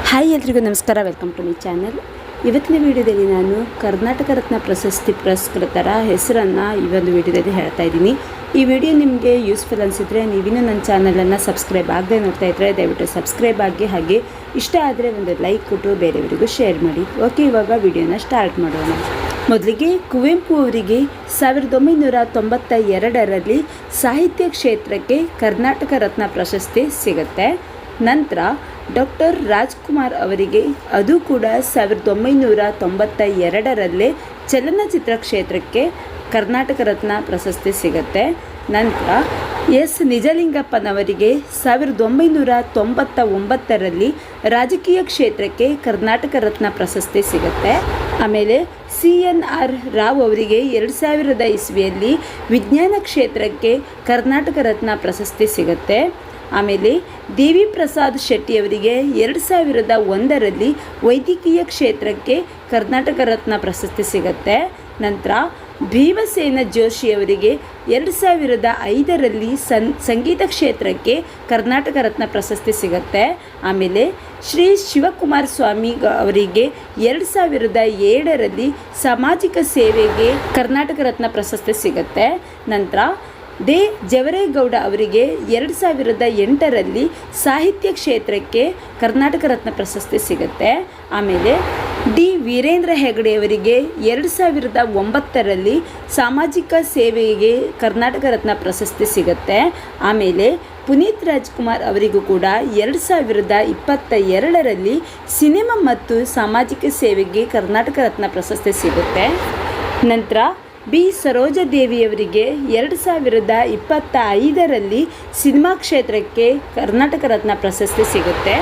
Hi ಎಲ್ರಿಗೂ ನಮಸ್ಕಾರ, welcome to my channel. ಇವತ್ತಿನ ವಿಡಿಯೋದಲ್ಲಿ ನಾನು ಕರ್ನಾಟಕ ರತ್ನ ಪ್ರಶಸ್ತಿ ಪುರಸ್ಕೃತರ ಹೆಸರನ್ನು ಈ ಒಂದು ವಿಡಿಯೋದಲ್ಲಿ ಹೇಳ್ತಾ ಇದ್ದೀನಿ. ಈ ವಿಡಿಯೋ ನಿಮಗೆ ಯೂಸ್ಫುಲ್ ಅನಿಸಿದರೆ ನೀವಿನ್ನೂ ನನ್ನ ಚಾನಲನ್ನು ಸಬ್ಸ್ಕ್ರೈಬ್ ಆಗದೆ ನೋಡ್ತಾ ಇದ್ದರೆ ದಯವಿಟ್ಟು ಸಬ್ಸ್ಕ್ರೈಬ್ ಆಗಿ, ಹಾಗೆ ಇಷ್ಟ ಆದರೆ ಒಂದು ಲೈಕ್ ಕೊಟ್ಟು ಬೇರೆಯವರಿಗೂ ಶೇರ್ ಮಾಡಿ. ಓಕೆ, ಇವಾಗ ವಿಡಿಯೋನ ಸ್ಟಾರ್ಟ್ ಮಾಡೋಣ. ಮೊದಲಿಗೆ ಕುವೆಂಪು ಅವರಿಗೆ 1992ರಲ್ಲಿ ಸಾಹಿತ್ಯ ಕ್ಷೇತ್ರಕ್ಕೆ ಕರ್ನಾಟಕ ರತ್ನ ಪ್ರಶಸ್ತಿ ಸಿಗುತ್ತೆ. ನಂತರ ಡಾಕ್ಟರ್ ರಾಜ್ಕುಮಾರ್ ಅವರಿಗೆ ಅದು ಕೂಡ 1992ರಲ್ಲೇ ಚಲನಚಿತ್ರ ಕ್ಷೇತ್ರಕ್ಕೆ ಕರ್ನಾಟಕ ರತ್ನ ಪ್ರಶಸ್ತಿ ಸಿಗುತ್ತೆ. ನಂತರ ಎಸ್ ನಿಜಲಿಂಗಪ್ಪನವರಿಗೆ 1999ರಲ್ಲಿ ರಾಜಕೀಯ ಕ್ಷೇತ್ರಕ್ಕೆ ಕರ್ನಾಟಕ ರತ್ನ ಪ್ರಶಸ್ತಿ ಸಿಗುತ್ತೆ. ಆಮೇಲೆ CNR ರಾವ್ ಅವರಿಗೆ 2000 ವಿಜ್ಞಾನ ಕ್ಷೇತ್ರಕ್ಕೆ ಕರ್ನಾಟಕ ರತ್ನ ಪ್ರಶಸ್ತಿ ಸಿಗುತ್ತೆ. ಆಮೇಲೆ ದೇವಿ ಪ್ರಸಾದ್ ಶೆಟ್ಟಿ ಅವರಿಗೆ 2001ರಲ್ಲಿ ವೈದ್ಯಕೀಯ ಕ್ಷೇತ್ರಕ್ಕೆ ಕರ್ನಾಟಕ ರತ್ನ ಪ್ರಶಸ್ತಿ ಸಿಗುತ್ತೆ. ನಂತರ ಭೀಮಸೇನ ಜೋಶಿ ಅವರಿಗೆ 2005ರಲ್ಲಿ ಸಂಗೀತ ಕ್ಷೇತ್ರಕ್ಕೆ ಕರ್ನಾಟಕ ರತ್ನ ಪ್ರಶಸ್ತಿ ಸಿಗುತ್ತೆ. ಆಮೇಲೆ ಶ್ರೀ ಶಿವಕುಮಾರ ಸ್ವಾಮಿ ಅವರಿಗೆ 2007ರಲ್ಲಿ ಸಾಮಾಜಿಕ ಸೇವೆಗೆ ಕರ್ನಾಟಕ ರತ್ನ ಪ್ರಶಸ್ತಿ ಸಿಗುತ್ತೆ. ನಂತರ ದೇ ಜವರೇಗೌಡ ಅವರಿಗೆ 2008ರಲ್ಲಿ ಸಾಹಿತ್ಯ ಕ್ಷೇತ್ರಕ್ಕೆ ಕರ್ನಾಟಕ ರತ್ನ ಪ್ರಶಸ್ತಿ ಸಿಗುತ್ತೆ. ಆಮೇಲೆ ಡಿ ವೀರೇಂದ್ರ ಹೆಗಡೆ ಅವರಿಗೆ 2009ರಲ್ಲಿ ಸಾಮಾಜಿಕ ಸೇವೆಗೆ ಕರ್ನಾಟಕ ರತ್ನ ಪ್ರಶಸ್ತಿ ಸಿಗುತ್ತೆ. ಆಮೇಲೆ ಪುನೀತ್ ರಾಜ್ಕುಮಾರ್ ಅವರಿಗೂ ಕೂಡ 2022ರಲ್ಲಿ ಸಿನಿಮಾ ಮತ್ತು ಸಾಮಾಜಿಕ ಸೇವೆಗೆ ಕರ್ನಾಟಕ ರತ್ನ ಪ್ರಶಸ್ತಿ ಸಿಗುತ್ತೆ. ನಂತರ ಬಿ ಸರೋಜಾದೇವಿಯವರಿಗೆ 2025ರಲ್ಲಿ ಸಿನಿಮಾ ಕ್ಷೇತ್ರಕ್ಕೆ ಕರ್ನಾಟಕ ರತ್ನ ಪ್ರಶಸ್ತಿ ಸಿಗುತ್ತೆ.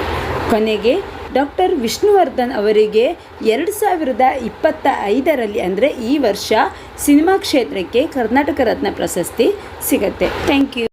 ಕೊನೆಗೆ ಡಾಕ್ಟರ್ ವಿಷ್ಣುವರ್ಧನ್ ಅವರಿಗೆ 2025ರಲ್ಲಿ ಅಂದರೆ ಈ ವರ್ಷ ಸಿನಿಮಾ ಕ್ಷೇತ್ರಕ್ಕೆ ಕರ್ನಾಟಕ ರತ್ನ ಪ್ರಶಸ್ತಿ ಸಿಗುತ್ತೆ. Thank you.